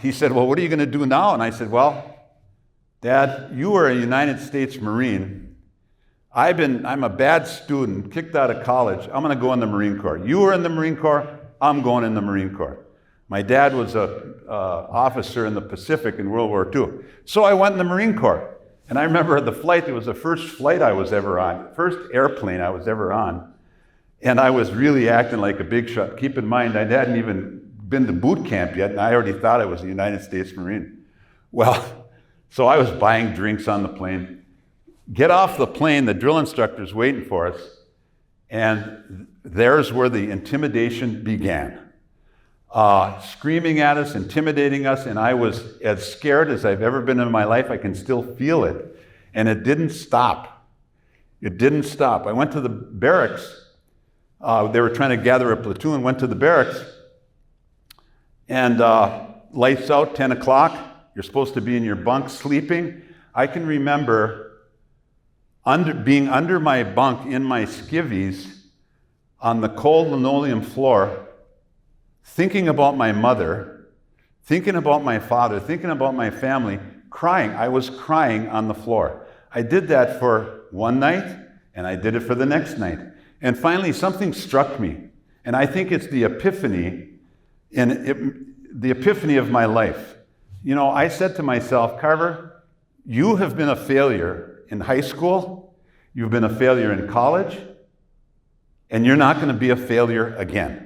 He said, well, what are you going to do now? And I said, well, Dad, you were a United States Marine. I'm a bad student, kicked out of college. I'm going to go in the Marine Corps. You were in the Marine Corps. I'm going in the Marine Corps. My dad was an officer in the Pacific in World War II. So I went in the Marine Corps. And I remember the flight, it was the first flight I was ever on, first airplane I was ever on. And I was really acting like a big shot. Keep in mind, I hadn't even been to boot camp yet, and I already thought I was a United States Marine. Well, so I was buying drinks on the plane. Get off the plane, the drill instructor's waiting for us, and there's where the intimidation began. Screaming at us, intimidating us, and I was as scared as I've ever been in my life. I can still feel it. And it didn't stop. It didn't stop. I went to the barracks. They were trying to gather a platoon, went to the barracks, and lights out, 10 o'clock. You're supposed to be in your bunk sleeping. I can remember being under my bunk in my skivvies on the cold linoleum floor, thinking about my mother, thinking about my father, thinking about my family, crying. I was crying on the floor. I did that for one night, and I did it for the next night. And finally, something struck me. And I think it's the epiphany, the epiphany of my life. You know, I said to myself, Carver, you have been a failure in high school, you've been a failure in college, and you're not going to be a failure again.